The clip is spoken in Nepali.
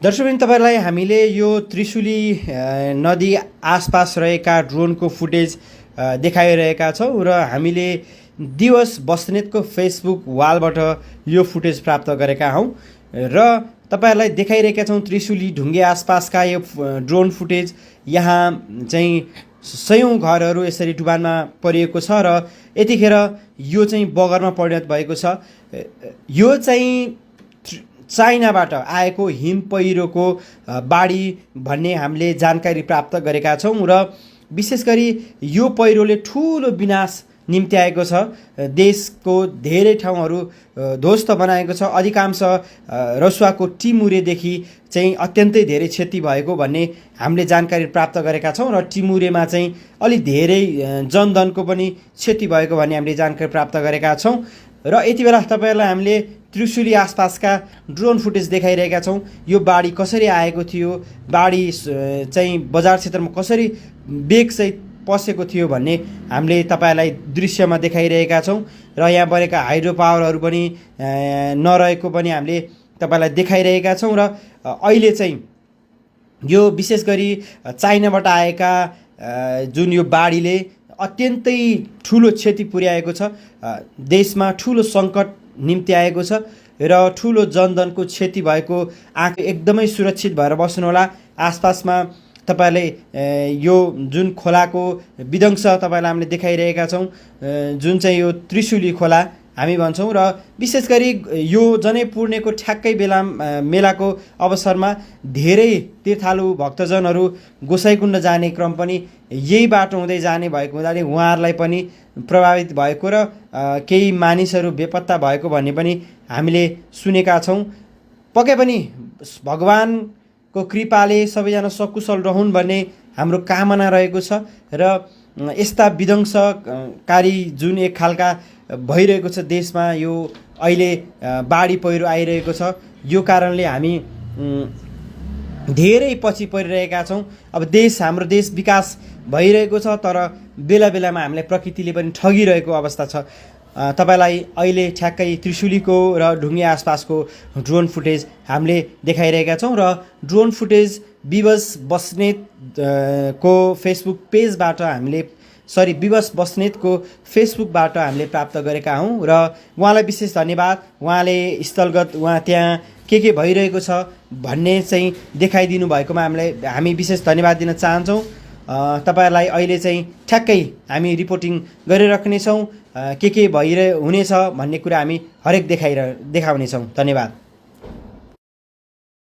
दर्शकवृन्द, तपाईँहरूलाई हामीले यो त्रिशुली नदी आसपास रहेका ड्रोनको फुटेज देखाइरहेका छौँ र हामीले दिवस बस्नेतको फेसबुक वालबाट यो फुटेज प्राप्त गरेका हौँ र तपाईँहरूलाई देखाइरहेका छौँ त्रिशुली ढुङ्गे आसपासका यो ड्रोन फुटेज। यहाँ चाहिँ सयौँ घरहरू यसरी डुबानमा परिएको छ र यतिखेर यो चाहिँ बगरमा परिणत भएको छ। यो चाहिँ चाइनाबाट आएको हिम पहिरोको बाढी भन्ने हामीले जानकारी प्राप्त गरेका छौँ र विशेष गरी यो पहिरोले ठुलो विनाश निम्त्याएको छ। देशको धेरै ठाउँहरू ध्वस्त बनाएको छ। अधिकांश रसुवाको टिमुरेदेखि चाहिँ अत्यन्तै धेरै क्षति भएको भन्ने हामीले जानकारी प्राप्त गरेका छौँ र टिमुरेमा चाहिँ अलि धेरै जनधनको पनि क्षति भएको भन्ने हामीले जानकारी प्राप्त गरेका छौँ र यति बेला तपाईँहरूलाई हामीले त्रिशुली आसपासका ड्रोन फुटेज देखाइरहेका छौँ। यो बाढी कसरी आएको थियो, बाढी चाहिँ बजार क्षेत्रमा कसरी बेगसहित पसेको थियो भन्ने हामीले तपाईँलाई दृश्यमा देखाइरहेका छौँ र यहाँ बनेका हाइड्रो पावरहरू पनि नरहेको पनि हामीले तपाईँलाई देखाइरहेका छौँ र अहिले चाहिँ यो विशेष गरी चाइनाबाट आएका जुन यो बाढीले अत्यन्तै ठुलो क्षति पुर्याएको छ। देशमा ठुलो सङ्कट निम्ति आएको छ र ठुलो जनधनको क्षति भएको आँखा एकदमै सुरक्षित भएर बस्नुहोला। आसपासमा तपाईँले यो जुन खोलाको विध्वंस तपाईँलाई हामीले देखाइरहेका छौँ, जुन चाहिँ यो त्रिशुली खोला हामी भन्छौँ र विशेष गरी यो जनै पूर्णेको ठ्याक्कै मेलाको अवसरमा धेरै तीर्थालु भक्तजनहरू गोसाइकुण्ड जाने क्रम पनि यही बाटो हुँदै जाने भएको हुनाले उहाँहरूलाई पनि प्रभावित भएको र केही मानिसहरू बेपत्ता भएको भन्ने पनि हामीले सुनेका छौँ। पक्कै पनि भगवानको कृपाले सबैजना सकुशल रहन् भन्ने हाम्रो कामना रहेको छ र यस्ता विध्वंसकारी जुन एक खालका भइरहेको छ देशमा, यो अहिले बाढी पहिरो आइरहेको छ, यो कारणले हामी धेरै पछि परिरहेका छौँ। अब हाम्रो देश विकास भइरहेको छ तर बेला बेलामा हामीलाई प्रकृतिले पनि ठगिरहेको अवस्था छ। तपाईँलाई अहिले ठ्याक्कै त्रिशुलीको र ढुङ्गे आसपासको ड्रोन फुटेज हामीले देखाइरहेका छौँ र ड्रोन फुटेज विवश बस्नेतको फेसबुक पेजबाट विवश बस्नेतको फेसबुकबाट हामीले प्राप्त गरेका हौँ र उहाँलाई विशेष धन्यवाद। उहाँले स्थलगत त्यहाँ के भइरहेको छ भन्ने चाहिँ देखाइदिनु भएकोमा हामी विशेष धन्यवाद दिन चाहन्छौँ। तपाईँहरूलाई अहिले चाहिँ ठ्याक्कै हामी रिपोर्टिङ गरिराख्नेछौँ। के हुनेछ भन्ने कुरा हामी हरेक देखाउनेछौँ। धन्यवाद।